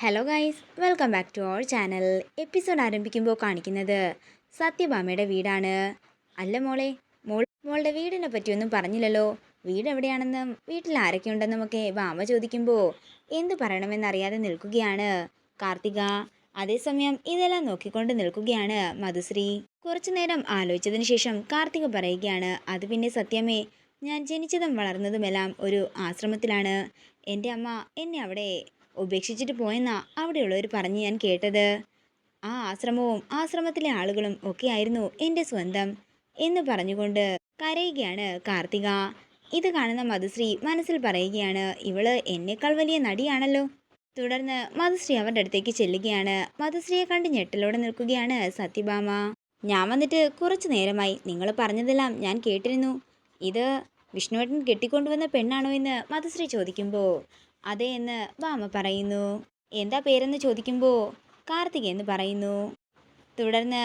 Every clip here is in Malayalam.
Hello guys, welcome back to our channel. Episode ആരംഭിക്കുമ്പോൾ കാണിക്കുന്നത് സത്യഭാമയുടെ വീടാണ്. അല്ല മോളെ, മോളുടെ വീടിനെ പറ്റിയൊന്നും പറഞ്ഞില്ലല്ലോ. വീട് എവിടെയാണെന്നും വീട്ടിൽ ആരൊക്കെ ഉണ്ടെന്നുമൊക്കെ ഭാമ ചോദിക്കുമ്പോൾ എന്തു പറയണമെന്നറിയാതെ നിൽക്കുകയാണ് കാർത്തിക. അതേസമയം ഇതെല്ലാം നോക്കിക്കൊണ്ട് നിൽക്കുകയാണ് മധുശ്രീ. കുറച്ചു നേരം ആലോചിച്ചതിന് ശേഷം കാർത്തിക പറയുകയാണ്, അത് പിന്നെ സത്യമേ, ഞാൻ ജനിച്ചതും വളർന്നതുമെല്ലാം ഒരു ആശ്രമത്തിലാണ്. എൻ്റെ അമ്മ എന്നെ അവിടെ ഉപേക്ഷിച്ചിട്ട് പോയെന്നാ അവിടെയുള്ളവർ പറഞ്ഞ് ഞാൻ കേട്ടത്. ആ ആശ്രമവും ആശ്രമത്തിലെ ആളുകളും ഒക്കെയായിരുന്നു എൻ്റെ സ്വന്തം എന്ന് പറഞ്ഞുകൊണ്ട് കരയുകയാണ് കാർത്തിക. ഇത് കാണുന്ന മധുശ്രീ മനസ്സിൽ പറയുകയാണ്, ഇവള് എന്നേക്കാൾ വലിയ നടിയാണല്ലോ. തുടർന്ന് മധുശ്രീ അവരുടെ അടുത്തേക്ക് ചെല്ലുകയാണ്. മധുശ്രീയെ കണ്ട് ഞെട്ടലോടെ നിൽക്കുകയാണ് സത്യഭാമ. ഞാൻ വന്നിട്ട് കുറച്ചു നേരമായി, നിങ്ങൾ പറഞ്ഞതെല്ലാം ഞാൻ കേട്ടിരുന്നു. ഇത് വിഷ്ണുവേട്ടൻ കെട്ടിക്കൊണ്ടുവന്ന പെണ്ണാണോ എന്ന് മധുശ്രീ ചോദിക്കുമ്പോൾ അതെ എന്ന് ഭാമ പറയുന്നു. എന്താ പേരെന്ന് ചോദിക്കുമ്പോൾ കാർത്തിക എന്ന് പറയുന്നു. തുടർന്ന്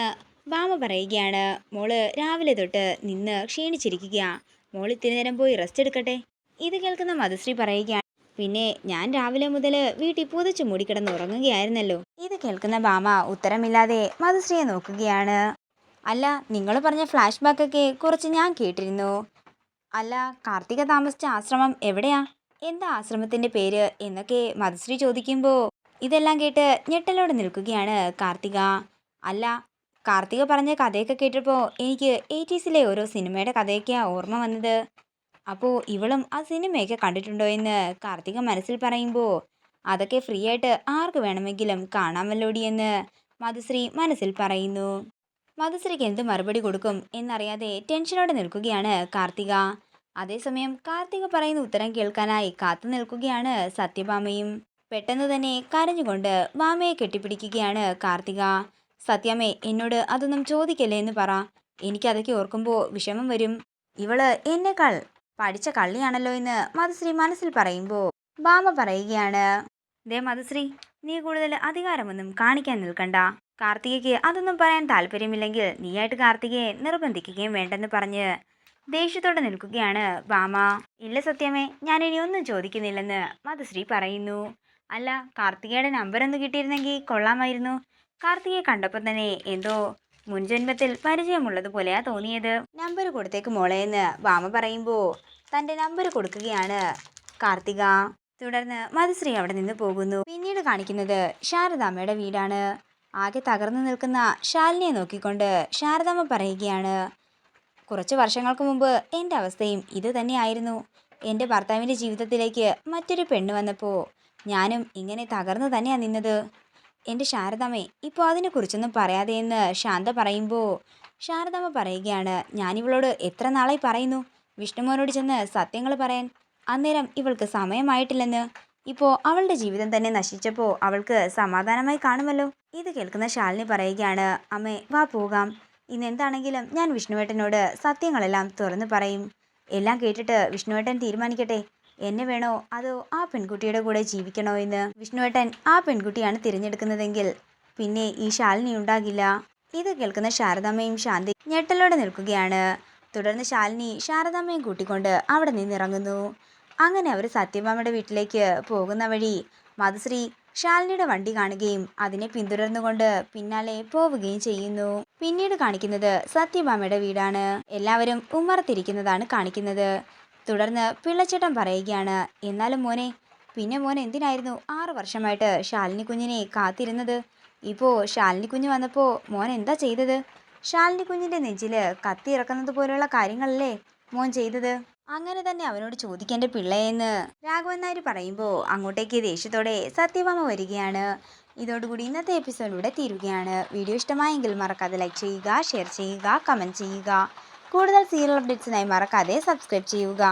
ഭാമ പറയുകയാണ്, മോള് രാവിലെ തൊട്ട് നിന്ന് ക്ഷീണിച്ചിരിക്കുക, മോൾ ഇത്തിരി നേരം പോയി റെസ്റ്റ് എടുക്കട്ടെ. ഇത് കേൾക്കുന്ന മധുശ്രീ പറയുകയാണ്, പിന്നെ ഞാൻ രാവിലെ മുതൽ വീട്ടിൽ പുതച്ചു മൂടിക്കിടന്ന് ഉറങ്ങുകയായിരുന്നല്ലോ. ഇത് കേൾക്കുന്ന ഭാമ ഉത്തരമില്ലാതെ മധുശ്രീയെ നോക്കുകയാണ്. അല്ല, നിങ്ങൾ പറഞ്ഞ ഫ്ലാഷ് ബാക്കൊക്കെ കുറച്ച് ഞാൻ കേട്ടിരുന്നു. അല്ല, കാർത്തിക താമസിച്ച ആശ്രമം എവിടെയാ, എന്താ ആശ്രമത്തിന്റെ പേര് എന്നൊക്കെ മധുശ്രീ ചോദിക്കുമ്പോൾ ഇതെല്ലാം കേട്ട് ഞെട്ടലോടെ നിൽക്കുകയാണ് കാർത്തിക. അല്ല, കാർത്തിക പറഞ്ഞ കഥയൊക്കെ കേട്ടപ്പോൾ എനിക്ക് 80s ഓരോ സിനിമയുടെ കഥയൊക്കെയാ ഓർമ്മ വന്നത്. അപ്പോൾ ഇവളും ആ സിനിമയൊക്കെ കണ്ടിട്ടുണ്ടോ എന്ന് കാർത്തിക മനസ്സിൽ പറയുമ്പോൾ അതൊക്കെ ഫ്രീ ആയിട്ട് ആർക്ക് വേണമെങ്കിലും കാണാമല്ലോടി എന്ന് മധുശ്രീ മനസ്സിൽ പറയുന്നു. മധുശ്രീക്ക് എന്ത് മറുപടി കൊടുക്കും എന്നറിയാതെ ടെൻഷനോടെ നിൽക്കുകയാണ് കാർത്തിക. അതേസമയം കാർത്തിക പറയുന്ന ഉത്തരം കേൾക്കാനായി കാത്തു നിൽക്കുകയാണ് സത്യഭാമയും. പെട്ടെന്ന് തന്നെ കരഞ്ഞുകൊണ്ട് ഭാമയെ കെട്ടിപ്പിടിക്കുകയാണ് കാർത്തിക. സത്യമേ, എന്നോട് അതൊന്നും ചോദിക്കല്ലേ എന്ന് പറ, എനിക്കതൊക്കെ ഓർക്കുമ്പോൾ വിഷമം വരും. ഇവള് എന്നെക്കാൾ പഠിച്ച കള്ളിയാണല്ലോ എന്ന് മധുശ്രീ മനസ്സിൽ പറയുമ്പോൾ ഭാമ പറയുകയാണ്, ദേ മധുശ്രീ, നീ കൂടുതൽ അധികാരമൊന്നും കാണിക്കാൻ നിൽക്കണ്ട. കാർത്തികയ്ക്ക് അതൊന്നും പറയാൻ താല്പര്യമില്ലെങ്കിൽ നീയായിട്ട് കാർത്തികയെ നിർബന്ധിക്കുകയും വേണ്ടെന്ന് പറഞ്ഞ് ദേഷ്യത്തോടെ നിൽക്കുകയാണ് ഭാമ. ഇല്ല സത്യമേ, ഞാൻ ഇനി ഒന്നും ചോദിക്കുന്നില്ലെന്ന് മധുശ്രീ പറയുന്നു. അല്ല, കാർത്തികയുടെ നമ്പർ ഒന്ന് കിട്ടിയിരുന്നെങ്കിൽ കൊള്ളാമായിരുന്നു. കാർത്തികയെ കണ്ടപ്പോൾ തന്നെ എന്തോ മുൻജന്മത്തിൽ പരിചയമുള്ളതുപോലെയാ തോന്നിയത്. നമ്പർ കൊടുത്തേക്ക് മോളെ എന്ന് ഭാമ പറയുമ്പോൾ തൻ്റെ നമ്പർ കൊടുക്കുകയാണ് കാർത്തിക. തുടർന്ന് മധുശ്രീ അവിടെ നിന്ന് പോകുന്നു. പിന്നീട് കാണിക്കുന്നത് ശാരദാമ്മയുടെ വീടാണ്. ആകെ തകർന്നു നിൽക്കുന്ന ശാലിനിയെ നോക്കിക്കൊണ്ട് ശാരദാമ്മ പറയുകയാണ്, കുറച്ച് വർഷങ്ങൾക്ക് മുമ്പ് എൻ്റെ അവസ്ഥയും ഇത് തന്നെയായിരുന്നു. എൻ്റെ ഭർത്താവിൻ്റെ ജീവിതത്തിലേക്ക് മറ്റൊരു പെണ്ണ് വന്നപ്പോൾ ഞാനും ഇങ്ങനെ തകർന്നു തന്നെയാണ് നിന്നത്. എൻ്റെ ശാരദാമ്മേ, ഇപ്പോൾ അതിനെക്കുറിച്ചൊന്നും പറയാതെ എന്ന് ശാന്ത പറയുമ്പോൾ ശാരദാമ്മ പറയുകയാണ്, ഞാനിവളോട് എത്ര നാളായി പറയുന്നു വിഷ്ണുമോനോട് ചെന്ന് സത്യങ്ങൾ പറയാൻ. അന്നേരം ഇവൾക്ക് സമയമായിട്ടില്ലെന്ന്. ഇപ്പോൾ അവളുടെ ജീവിതം തന്നെ നശിച്ചപ്പോൾ അവൾക്ക് സമാധാനമായി കാണുമല്ലോ. ഇത് കേൾക്കുന്ന ശാലിനി പറയുകയാണ്, അമ്മേ വാ പോകാം. ഇന്നെന്താണെങ്കിലും ഞാൻ വിഷ്ണുവേട്ടനോട് സത്യങ്ങളെല്ലാം തുറന്നു പറയും. എല്ലാം കേട്ടിട്ട് വിഷ്ണുവേട്ടൻ തീരുമാനിക്കട്ടെ, എന്നെ വേണോ അതോ ആ പെൺകുട്ടിയുടെ കൂടെ ജീവിക്കണോ എന്ന്. വിഷ്ണുവേട്ടൻ ആ പെൺകുട്ടിയാണ് തിരഞ്ഞെടുക്കുന്നതെങ്കിൽ പിന്നെ ഈ ശാലിനി ഉണ്ടാകില്ല. ഇത് കേൾക്കുന്ന ശാരദാമ്മയും ശാന്തി ഞെട്ടലോടെ നിൽക്കുകയാണ്. തുടർന്ന് ശാലിനി ശാരദാമ്മയും കൂട്ടിക്കൊണ്ട് അവിടെ നിന്നിറങ്ങുന്നു. അങ്ങനെ അവർ സത്യഭാമയുടെ വീട്ടിലേക്ക് പോകുന്ന വഴി മധുശ്രീ ശാലിനിയുടെ വണ്ടി കാണുകയും അതിനെ പിന്തുടർന്നുകൊണ്ട് പിന്നാലെ പോവുകയും ചെയ്യുന്നു. പിന്നീട് കാണിക്കുന്നത് സത്യഭാമയുടെ വീടാണ്. എല്ലാവരും ഉമ്മറത്തിരിക്കുന്നതാണ് കാണിക്കുന്നത്. തുടർന്ന് പിള്ളച്ചേട്ടൻ പറയുകയാണ്, എന്നാലും മോനെ, പിന്നെ മോൻ എന്തിനായിരുന്നു 6 വർഷമായിട്ട് ശാലിനി കുഞ്ഞിനെ കാത്തിരുന്നത്? ഇപ്പോൾ ശാലിനി കുഞ്ഞ് വന്നപ്പോൾ മോൻ എന്താ ചെയ്തത്? ശാലിനി കുഞ്ഞിൻ്റെ നെഞ്ചില് കത്തി ഇറക്കുന്നത് പോലുള്ള കാര്യങ്ങളല്ലേ മോൻ ചെയ്തത്? അങ്ങനെ തന്നെ അവനോട് ചോദിക്കേണ്ട പിള്ളയെന്ന് രാഘവൻ നായർ പറയുമ്പോൾ അങ്ങോട്ടേക്ക് ദേഷ്യത്തോടെ സത്യഭാമ വരികയാണ്. ഇതോടുകൂടി ഇന്നത്തെ എപ്പിസോഡ് ഇവിടെ തീരുകയാണ്. വീഡിയോ ഇഷ്ടമായെങ്കിൽ മറക്കാതെ ലൈക്ക് ചെയ്യുക, ഷെയർ ചെയ്യുക, കമൻറ്റ് ചെയ്യുക. കൂടുതൽ സീരിയൽ അപ്ഡേറ്റ്സിനായി മറക്കാതെ സബ്സ്ക്രൈബ് ചെയ്യുക.